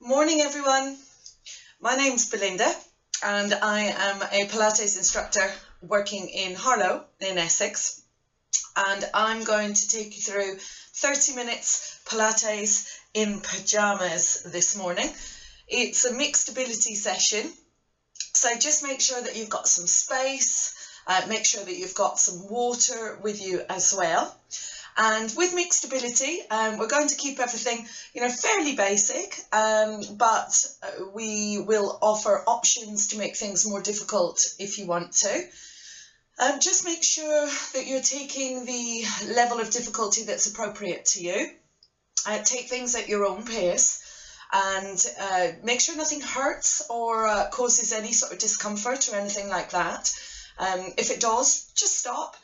Morning everyone, my name's Belinda and I am a Pilates instructor working in Harlow in Essex, and I'm going to take you through 30 minutes Pilates in pyjamas this morning. It's a mixed ability session, so just make sure that you've got some space, make sure that you've got some water with you as well. And with mixed ability, we're going to keep everything, fairly basic, but we will offer options to make things more difficult if you want to. Just make sure that you're taking the level of difficulty that's appropriate to you. Take things at your own pace, and make sure nothing hurts or causes any sort of discomfort or anything like that. If it does, just stop.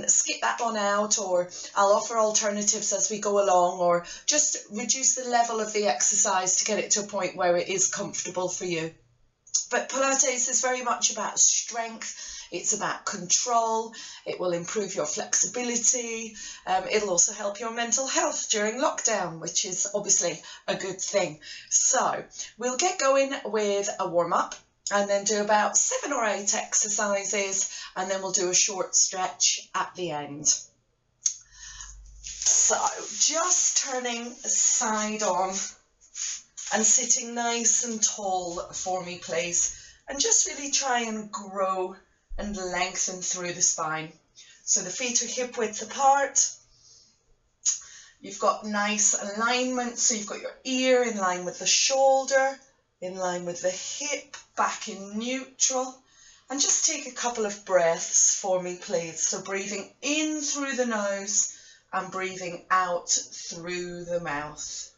Skip that one out, or I'll offer alternatives as we go along, or just reduce the level of the exercise to get it to a point where it is comfortable for you. But Pilates is very much about strength, it's about control, it will improve your flexibility, it'll also help your mental health during lockdown, which is obviously a good thing. So we'll get going with a warm-up, and then do about 7 or 8 exercises, and then we'll do a short stretch at the end. So just turning side on and sitting nice and tall for me, please, and just really try and grow and lengthen through the spine. So the feet are hip width apart. You've got nice alignment, so you've got your ear in line with the shoulder, in line with the hip, back in neutral, and just take a couple of breaths for me, please. So breathing in through the nose and breathing out through the mouth.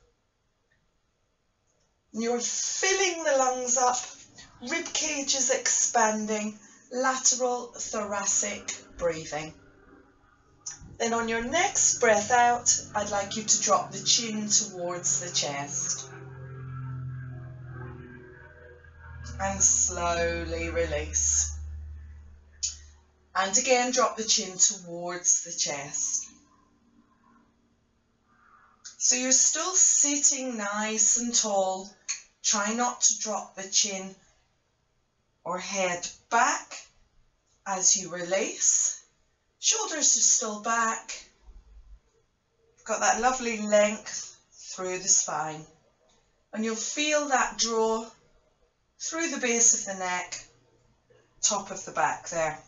You're filling the lungs up, rib cage is expanding, lateral thoracic breathing. Then on your next breath out, I'd like you to drop the chin towards the chest. And slowly release. And again, drop the chin towards the chest. So you're still sitting nice and tall. Try not to drop the chin or head back as you release. Shoulders are still back. You've got that lovely length through the spine. And you'll feel that draw through the base of the neck, top of the back there.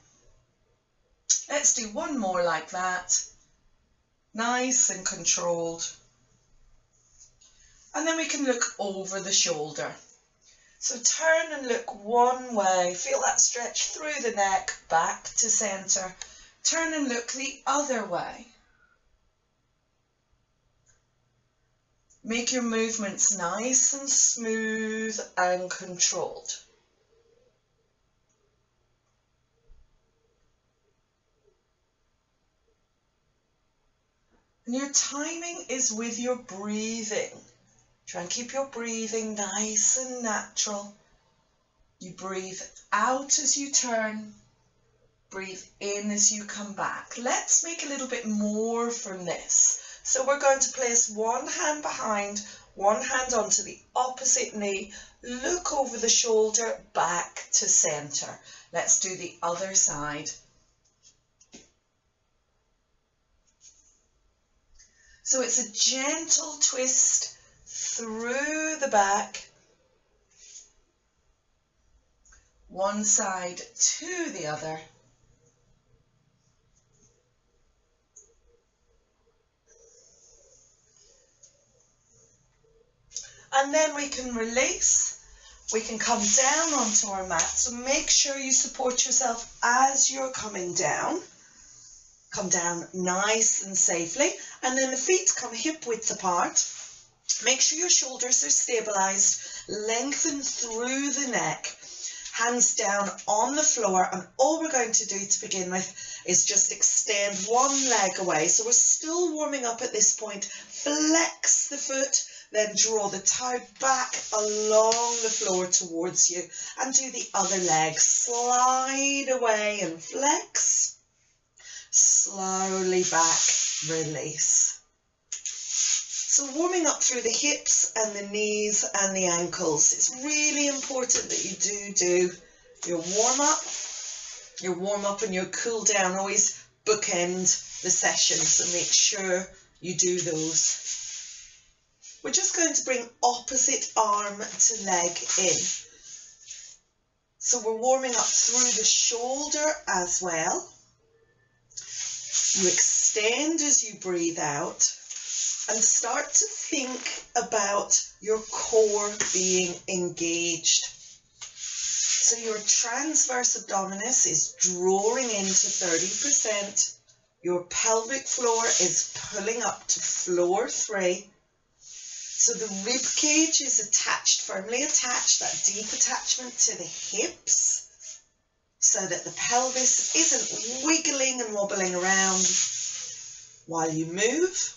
Let's do one more like that. Nice and controlled. And then we can look over the shoulder. So turn and look one way. Feel that stretch through the neck, back to center. Turn and look the other way. Make your movements nice and smooth and controlled. And your timing is with your breathing. Try and keep your breathing nice and natural. You breathe out as you turn, breathe in as you come back. Let's make a little bit more from this. So we're going to place one hand behind, one hand onto the opposite knee, look over the shoulder, back to center. Let's do the other side. So it's a gentle twist through the back, one side to the other. And then we can release, we can come down onto our mat. So make sure you support yourself as you're coming down. Come down nice and safely. And then the feet come hip width apart. Make sure your shoulders are stabilized. Lengthen through the neck. Hands down on the floor. And all we're going to do to begin with is just extend one leg away. So we're still warming up at this point. Flex the foot. Then draw the toe back along the floor towards you and do the other leg. Slide away and flex. Slowly back, release. So warming up through the hips and the knees and the ankles. It's really important that you do your warm up and your cool down. Always bookend the session, so make sure you do those. We're just going to bring opposite arm to leg in. So we're warming up through the shoulder as well. You extend as you breathe out and start to think about your core being engaged. So your transverse abdominis is drawing into 30%. Your pelvic floor is pulling up to floor 3. So the rib cage is attached, firmly attached, that deep attachment to the hips, so that the pelvis isn't wiggling and wobbling around while you move.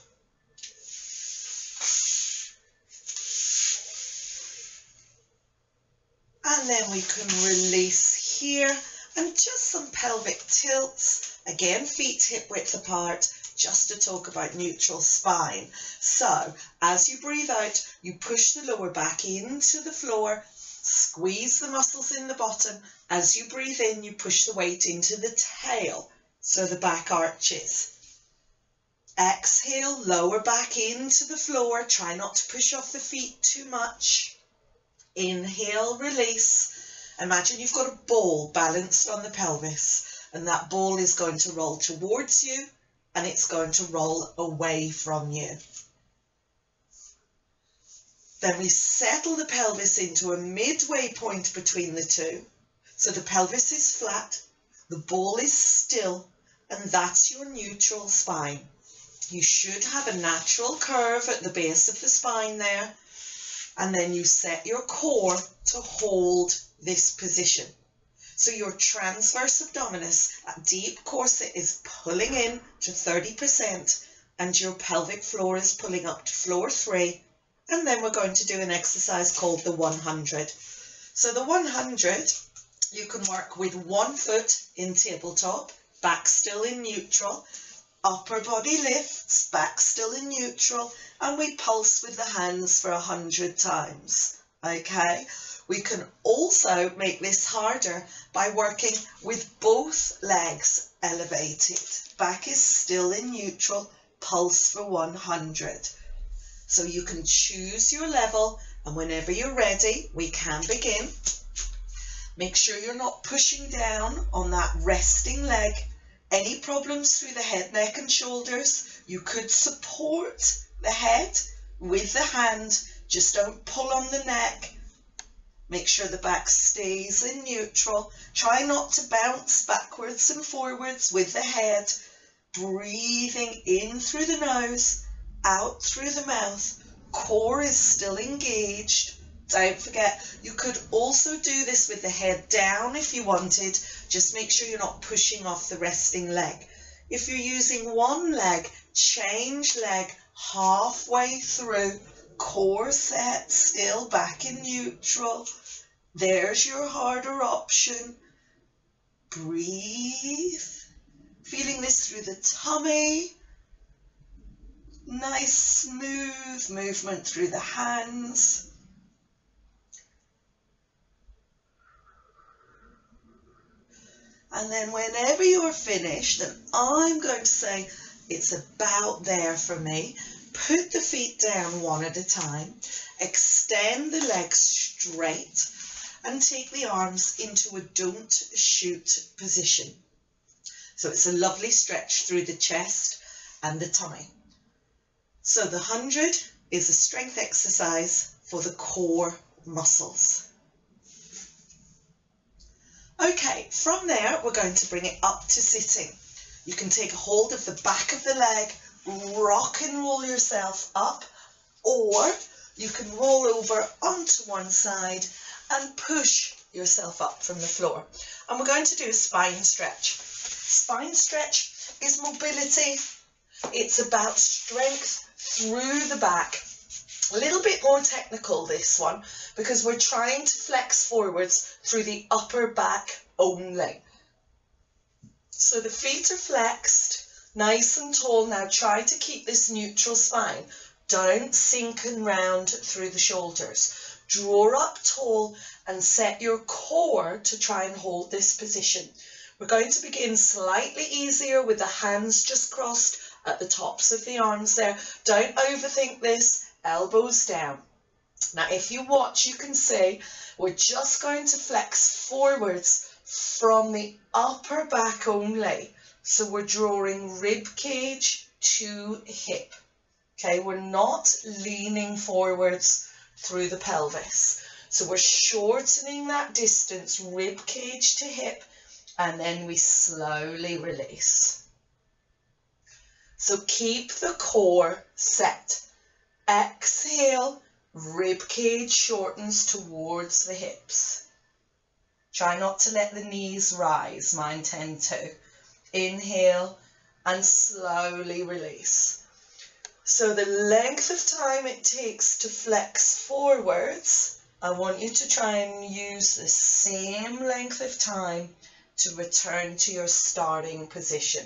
And then we can release here, and just some pelvic tilts. Again, feet hip width apart, just to talk about neutral spine. So as you breathe out, you push the lower back into the floor, squeeze the muscles in the bottom. As you breathe in, you push the weight into the tail, so the back arches. Exhale, lower back into the floor. Try not to push off the feet too much. Inhale, release. Imagine you've got a ball balanced on the pelvis, and that ball is going to roll towards you and it's going to roll away from you. Then we settle the pelvis into a midway point between the two. So the pelvis is flat, the ball is still, and that's your neutral spine. You should have a natural curve at the base of the spine there. And then you set your core to hold this position. So your transverse abdominis, that deep corset, is pulling in to 30%, and your pelvic floor is pulling up to floor 3. And then we're going to do an exercise called the 100. So the 100, you can work with 1 foot in tabletop, back still in neutral, upper body lifts, back still in neutral, and we pulse with the hands for 100 times. Okay, we can also make this harder by working with both legs elevated. Back is still in neutral, pulse for 100. So you can choose your level, and whenever you're ready, we can begin. Make sure you're not pushing down on that resting leg. Any problems through the head, neck and shoulders, you could support the head with the hand. Just don't pull on the neck. Make sure the back stays in neutral. Try not to bounce backwards and forwards with the head. Breathing in through the nose, out through the mouth. Core is still engaged. Don't forget, you could also do this with the head down if you wanted. Just make sure you're not pushing off the resting leg. If you're using one leg, change leg halfway through. Core set, still back in neutral. There's your harder option. Breathe. Feeling this through the tummy. Nice smooth movement through the hands. And then whenever you're finished, and I'm going to say it's about there for me, put the feet down one at a time, extend the legs straight, and take the arms into a don't shoot position. So it's a lovely stretch through the chest and the tummy. So the 100 is a strength exercise for the core muscles. Okay, from there we're going to bring it up to sitting. You can take a hold of the back of the leg, rock and roll yourself up, or you can roll over onto one side and push yourself up from the floor. And we're going to do a spine stretch. Spine stretch is mobility. It's about strength through the back. A little bit more technical, this one, because we're trying to flex forwards through the upper back only. So the feet are flexed, nice and tall. Now try to keep this neutral spine. Don't sink and round through the shoulders. Draw up tall and set your core to try and hold this position. We're going to begin slightly easier with the hands just crossed at the tops of the arms there. Don't overthink this, elbows down. Now if you watch, you can see we're just going to flex forwards from the upper back only. So we're drawing rib cage to hip. Okay, we're not leaning forwards through the pelvis. So we're shortening that distance, rib cage to hip, and then we slowly release. So keep the core set. Exhale, rib cage shortens towards the hips. Try not to let the knees rise, mine tend to. Inhale and slowly release. So the length of time it takes to flex forwards, I want you to try and use the same length of time to return to your starting position.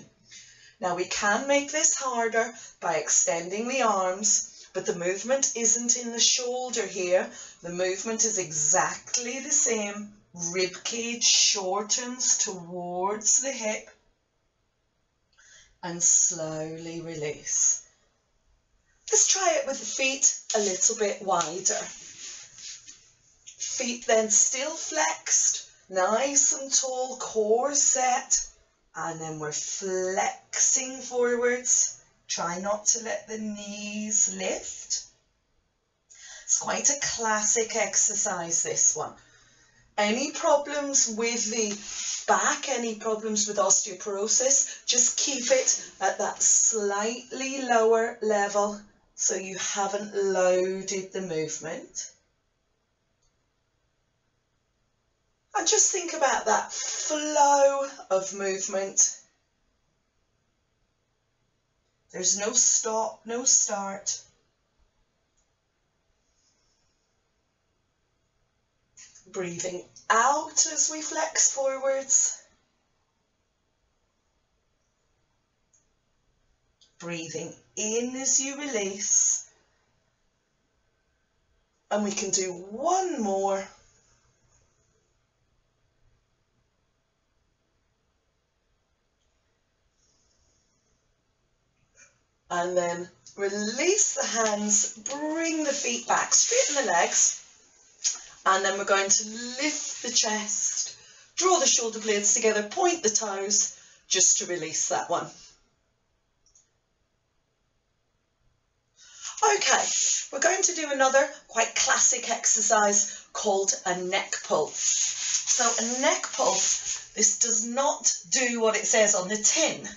Now we can make this harder by extending the arms, but the movement isn't in the shoulder here. The movement is exactly the same. Rib cage shortens towards the hip and slowly release. Let's try it with the feet a little bit wider. Feet then still flexed, nice and tall, core set, and then we're flexing forwards. Try not to let the knees lift. It's quite a classic exercise, this one. Any problems with the back, any problems with osteoporosis, just keep it at that slightly lower level so you haven't loaded the movement. And just think about that flow of movement. There's no stop, no start. Breathing out as we flex forwards. Breathing in as you release. And we can do one more. And then release the hands, bring the feet back, straighten the legs. And then we're going to lift the chest, draw the shoulder blades together, point the toes, just to release that one. Okay, we're going to do another quite classic exercise called a neck pull. So a neck pull, this does not do what it says on the tin.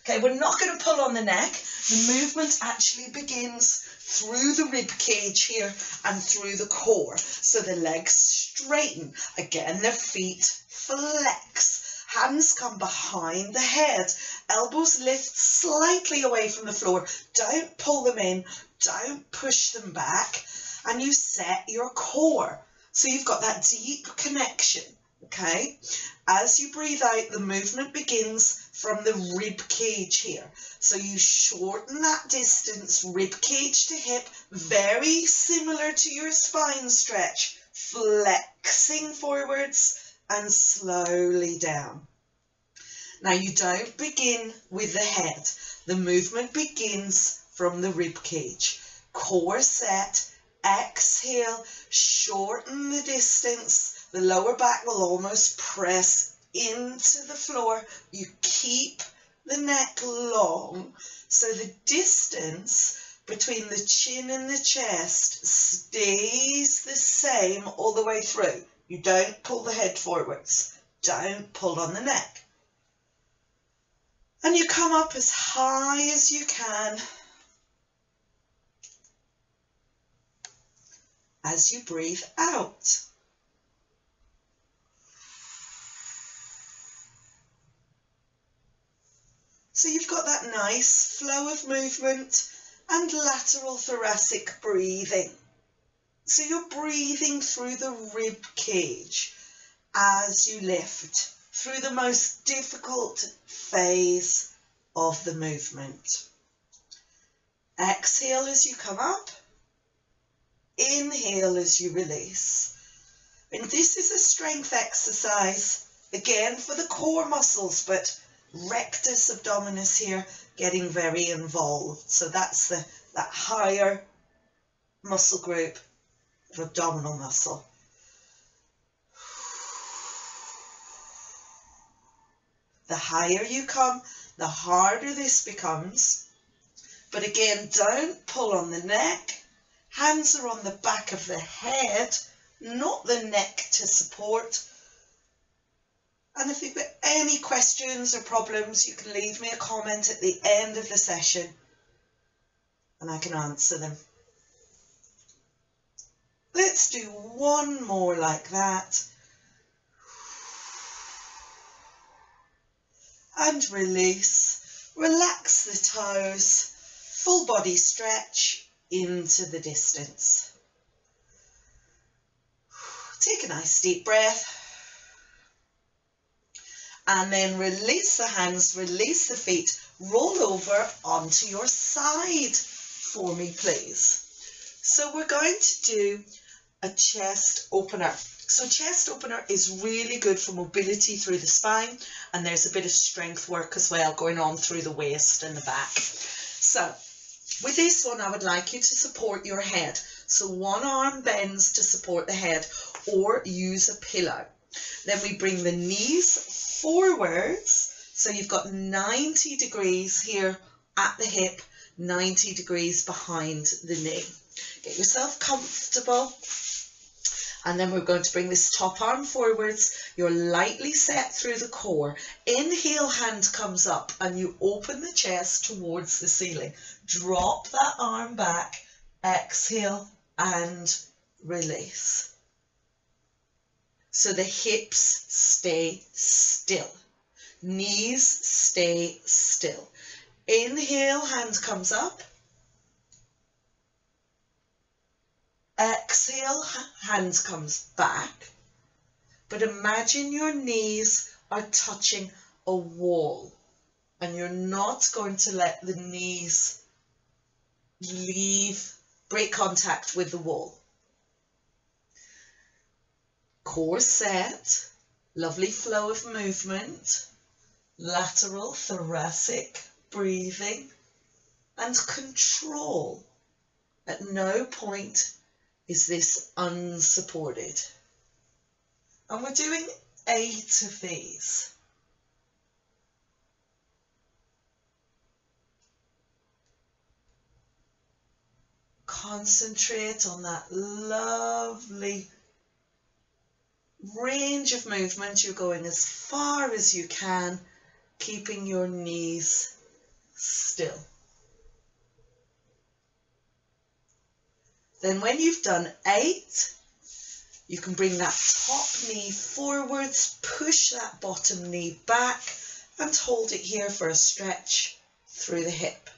Okay, we're not going to pull on the neck. The movement actually begins through the rib cage here and through the core. So the legs straighten. Again, the feet flex. Hands come behind the head. Elbows lift slightly away from the floor. Don't pull them in. Don't push them back. And you set your core. So you've got that deep connection. Okay, as you breathe out, the movement begins from the rib cage here. So you shorten that distance, rib cage to hip, very similar to your spine stretch, flexing forwards and slowly down. Now you don't begin with the head. The movement begins from the rib cage. Core set, exhale, shorten the distance. The lower back will almost press into the floor. You keep the neck long, so the distance between the chin and the chest stays the same all the way through. You don't pull the head forwards. Don't pull on the neck. And you come up as high as you can as you breathe out. So you've got that nice flow of movement and lateral thoracic breathing. So you're breathing through the rib cage as you lift through the most difficult phase of the movement. Exhale as you come up. Inhale as you release. And this is a strength exercise, again for the core muscles, but rectus abdominis here getting very involved. So that's that higher muscle group of abdominal muscle. The higher you come, the harder this becomes. But again, don't pull on the neck. Hands are on the back of the head, not the neck to support. And if you've got any questions or problems, you can leave me a comment at the end of the session and I can answer them. Let's do one more like that. And release. Relax the toes. Full body stretch into the distance. Take a nice deep breath. And then release the hands, release the feet. Roll over onto your side for me, please. So we're going to do a chest opener. So chest opener is really good for mobility through the spine, and there's a bit of strength work as well going on through the waist and the back. So with this one, I would like you to support your head. So one arm bends to support the head, or use a pillow. Then we bring the knees forwards. So you've got 90 degrees here at the hip, 90 degrees behind the knee. Get yourself comfortable. And then we're going to bring this top arm forwards. You're lightly set through the core. Inhale, hand comes up and you open the chest towards the ceiling. Drop that arm back. Exhale and release. So the hips stay still. Knees stay still. Inhale, hand comes up. Exhale, hand comes back. But imagine your knees are touching a wall and you're not going to let the knees break contact with the wall. Core set, lovely flow of movement, lateral thoracic breathing and control. At no point is this unsupported. And we're doing 8 of these. Concentrate on that lovely range of movement. You're going as far as you can, keeping your knees still. Then when you've done 8, you can bring that top knee forwards, push that bottom knee back and hold it here for a stretch through the hip.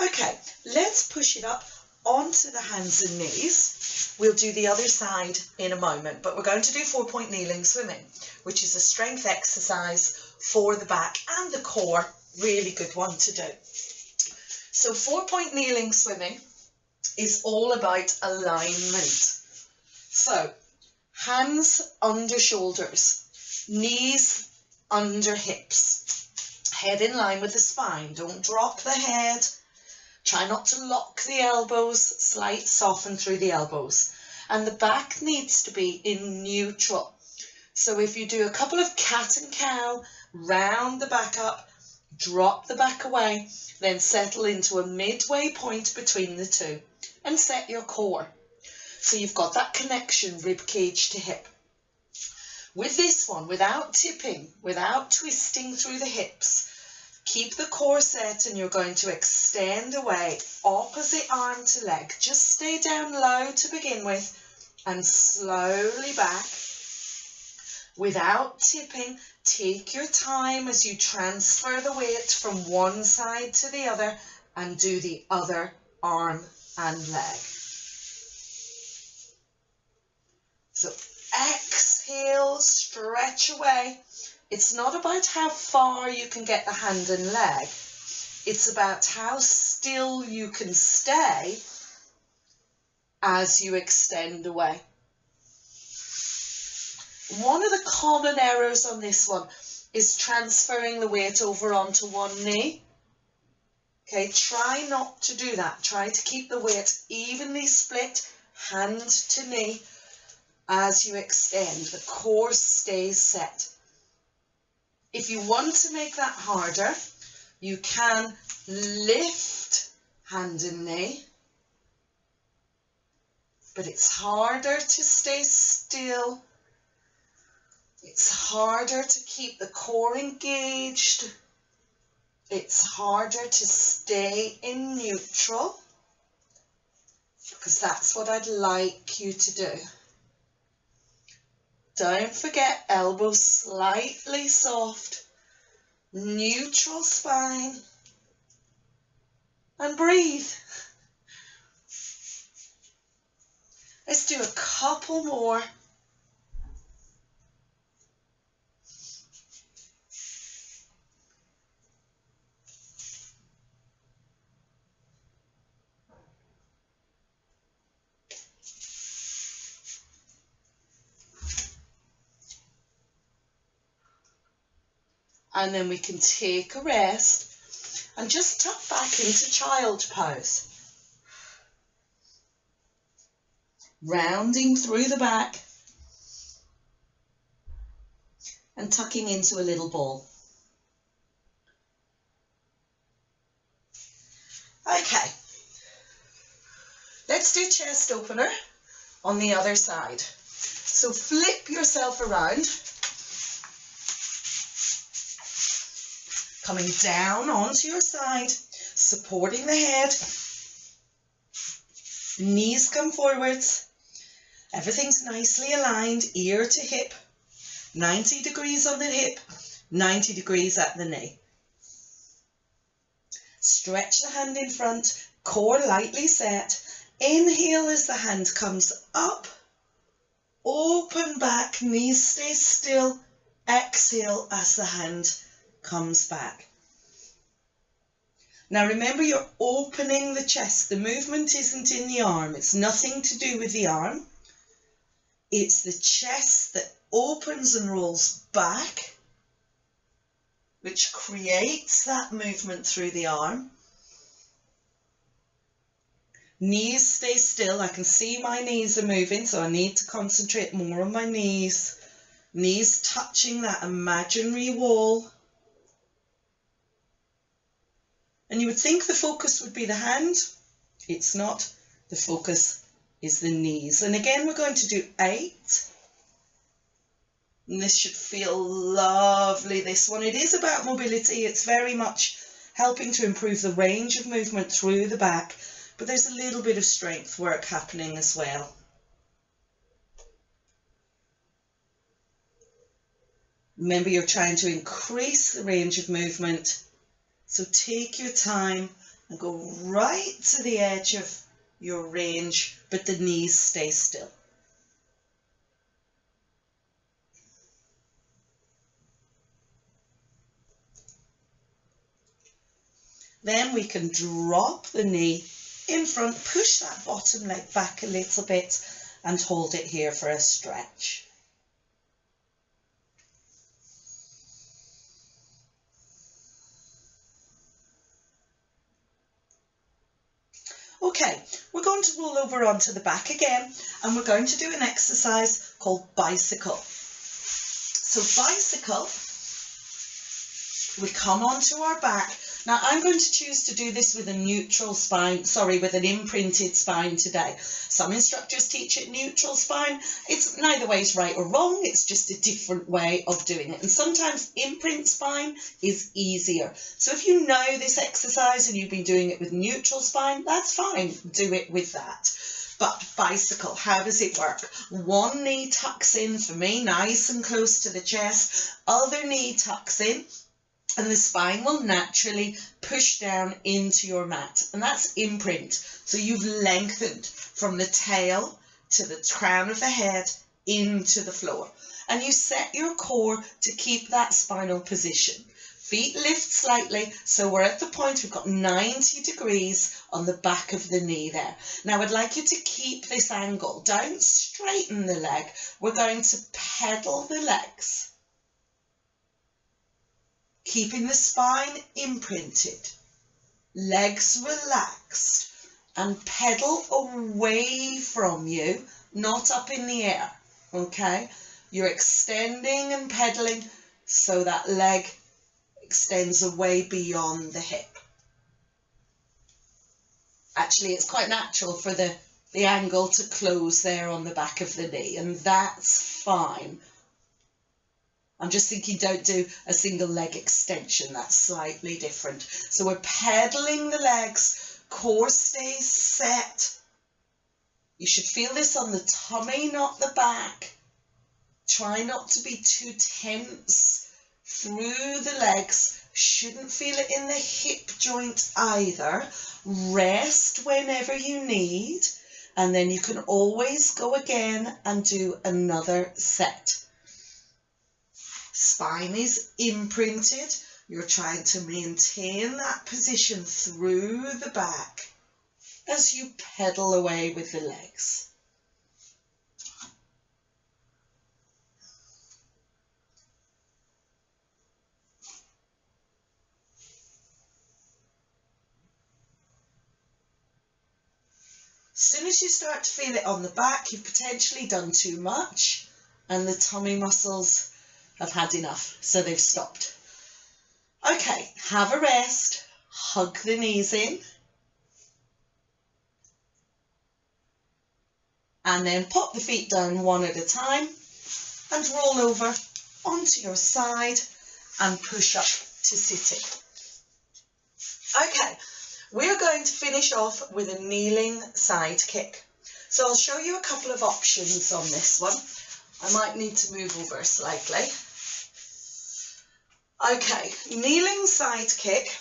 Okay, let's push it up onto the hands and knees. We'll do the other side in a moment, but we're going to do 4-point kneeling swimming, which is a strength exercise for the back and the core. Really good one to do. So 4-point kneeling swimming is all about alignment. So hands under shoulders, knees under hips, head in line with the spine. Don't drop the head. Try not to lock the elbows, slight soften through the elbows. And the back needs to be in neutral. So if you do a couple of cat and cow, round the back up, drop the back away, then settle into a midway point between the two and set your core. So you've got that connection, rib cage to hip. With this one, without tipping, without twisting through the hips, keep the core set and you're going to extend away, opposite arm to leg. Just stay down low to begin with and slowly back. Without tipping, take your time as you transfer the weight from one side to the other and do the other arm and leg. So exhale, stretch away. It's not about how far you can get the hand and leg. It's about how still you can stay as you extend away. One of the common errors on this one is transferring the weight over onto one knee. Okay, try not to do that. Try to keep the weight evenly split, hand to knee, as you extend. The core stays set. If you want to make that harder, you can lift hand and knee, but it's harder to stay still. It's harder to keep the core engaged. It's harder to stay in neutral, because that's what I'd like you to do. Don't forget, elbows slightly soft, neutral spine, and breathe. Let's do a couple more. And then we can take a rest and just tuck back into child pose. Rounding through the back and tucking into a little ball. Okay, let's do chest opener on the other side. So flip yourself around, coming down onto your side, supporting the head, knees come forwards, everything's nicely aligned, ear to hip, 90 degrees on the hip, 90 degrees at the knee. Stretch the hand in front, core lightly set. Inhale as the hand comes up, open back, knees stay still. Exhale as the hand comes back. Now remember, you're opening the chest. The movement isn't in the arm. It's nothing to do with the arm. It's the chest that opens and rolls back, which creates that movement through the arm. Knees stay still. I can see my knees are moving, so I need to concentrate more on my knees. Knees touching that imaginary wall. And you would think the focus would be the hand. It's not. The focus is the knees. And again, we're going to do 8. And this should feel lovely, this one. It is about mobility. It's very much helping to improve the range of movement through the back. But there's a little bit of strength work happening as well. Remember, you're trying to increase the range of movement. So take your time and go right to the edge of your range, but the knees stay still. Then we can drop the knee in front, push that bottom leg back a little bit and hold it here for a stretch. Okay, we're going to roll over onto the back again, and we're going to do an exercise called bicycle. So bicycle, we come onto our back. Now I'm going to choose to do this with a neutral spine, with an imprinted spine today. Some instructors teach it neutral spine. It's neither way is right or wrong, it's just a different way of doing it. And sometimes imprint spine is easier. So if you know this exercise and you've been doing it with neutral spine, that's fine, do it with that. But bicycle, how does it work? One knee tucks in for me, nice and close to the chest. Other knee tucks in. And the spine will naturally push down into your mat. And that's imprint. So you've lengthened from the tail to the crown of the head into the floor. And you set your core to keep that spinal position. Feet lift slightly, so we're at the point we've got 90 degrees on the back of the knee there. Now I'd like you to keep this angle. Don't straighten the leg. We're going to pedal the legs, keeping the spine imprinted, legs relaxed, and pedal away from you, not up in the air, okay? You're extending and pedaling so that leg extends away beyond the hip. Actually, it's quite natural for the angle to close there on the back of the knee, and that's fine. I'm just thinking don't do a single leg extension, that's slightly different. So we're pedaling the legs, core stays set. You should feel this on the tummy, not the back. Try not to be too tense through the legs. Shouldn't feel it in the hip joint either. Rest whenever you need, and then you can always go again and do another set. Spine is imprinted. You're trying to maintain that position through the back as you pedal away with the legs. As soon as you start to feel it on the back, you've potentially done too much and the tummy muscles have had enough, so they've stopped. Okay, have a rest, hug the knees in, and then pop the feet down one at a time and roll over onto your side and push up to sitting. Okay, we're going to finish off with a kneeling side kick. So I'll show you a couple of options on this one. I might need to move over slightly. Okay, kneeling side kick.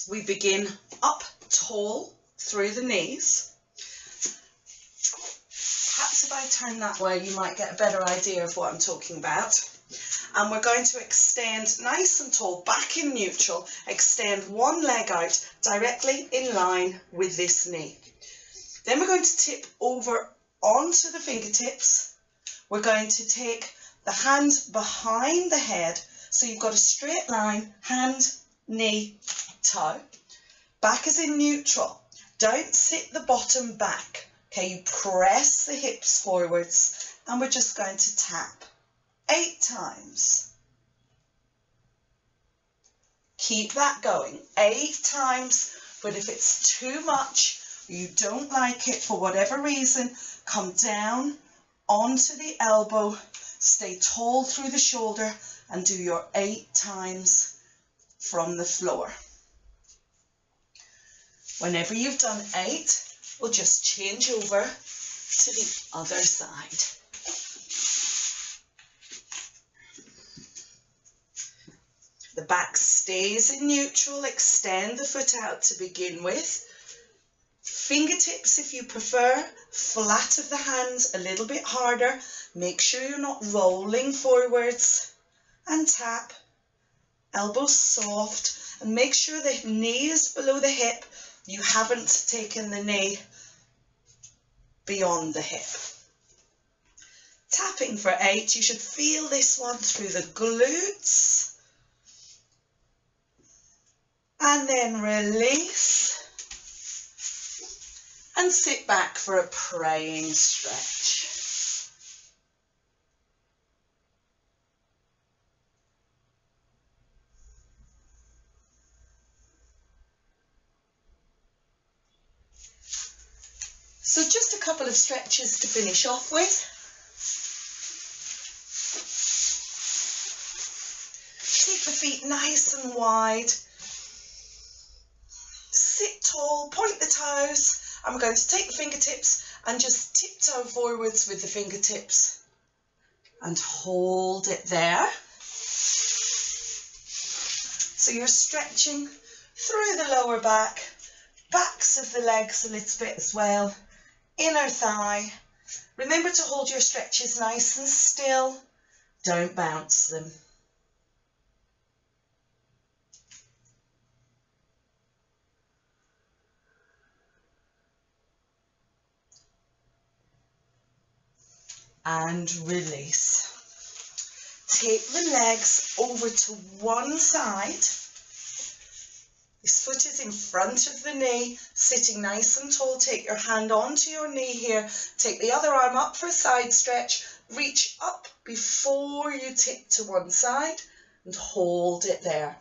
We begin up tall through the knees. Perhaps if I turn that way, you might get a better idea of what I'm talking about. And we're going to extend nice and tall, back in neutral, extend one leg out directly in line with this knee. Then we're going to tip over onto the fingertips. We're going to take the hand behind the head, so you've got a straight line, hand, knee, toe. Back is in neutral. Don't sit the bottom back. Okay, you press the hips forwards, and we're just going to tap 8 times. Keep that going, 8 times, but if it's too much, you don't like it for whatever reason, come down onto the elbow, stay tall through the shoulder, and do your 8 times from the floor. Whenever you've done 8, we'll just change over to the other side. The back stays in neutral, extend the foot out to begin with. Fingertips if you prefer, flat of the hands, a little bit harder. Make sure you're not rolling forwards, and tap, elbows soft, and make sure the knee is below the hip. You haven't taken the knee beyond the hip. Tapping for 8, you should feel this one through the glutes. And then release and sit back for a praying stretch. So just a couple of stretches to finish off with. Keep the feet nice and wide. Sit tall, point the toes, and we're going to take the fingertips and just tiptoe forwards with the fingertips and hold it there. So you're stretching through the lower back, backs of the legs a little bit as well, inner thigh. Remember to hold your stretches nice and still Don't bounce them. And release. Take the legs over to one side. This foot is in front of the knee, sitting nice and tall. Take your hand onto your knee here. Take the other arm up for a side stretch. Reach up before you tip to one side and hold it there.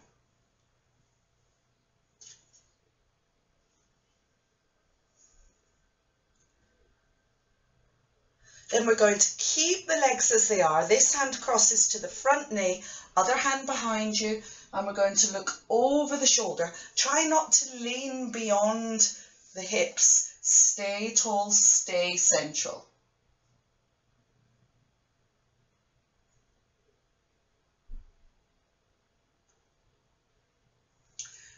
Then we're going to keep the legs as they are. This hand crosses to the front knee, other hand behind you, and we're going to look over the shoulder. Try not to lean beyond the hips. Stay tall, stay central.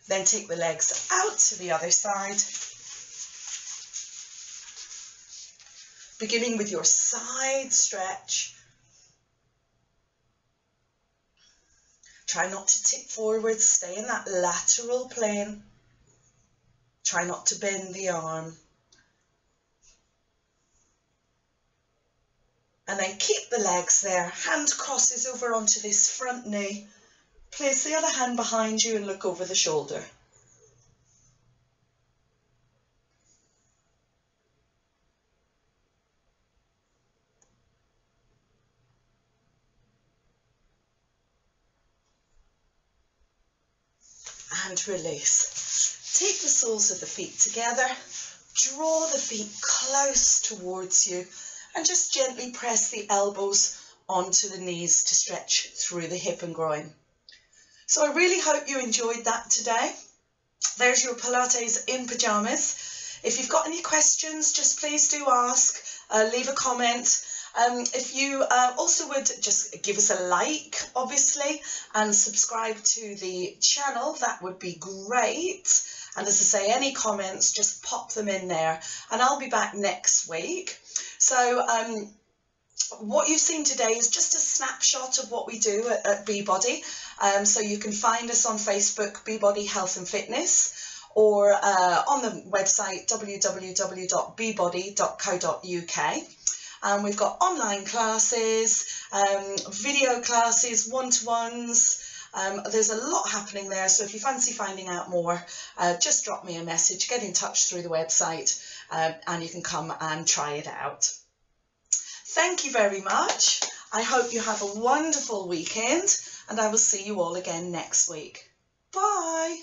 Then take the legs out to the other side. Beginning with your side stretch. Try not to tip forward, stay in that lateral plane. Try not to bend the arm. And then keep the legs there. Hand crosses over onto this front knee. Place the other hand behind you and look over the shoulder. And release. Take the soles of the feet together. Draw the feet close towards you and just gently press the elbows onto the knees to stretch through the hip and groin. So I really hope you enjoyed that today. There's your Pilates in pyjamas. If you've got any questions, just please do ask, leave a comment. If you also would just give us a like, obviously, and subscribe to the channel, that would be great. And as I say, any comments, just pop them in there. And I'll be back next week. So what you've seen today is just a snapshot of what we do at B-Body. So you can find us on Facebook, B-Body Health and Fitness, or on the website www.bbody.co.uk. We've got online classes, video classes, one-to-ones. There's a lot happening there, so if you fancy finding out more, just drop me a message, get in touch through the website, and you can come and try it out. Thank you very much. I hope you have a wonderful weekend, and I will see you all again next week. Bye.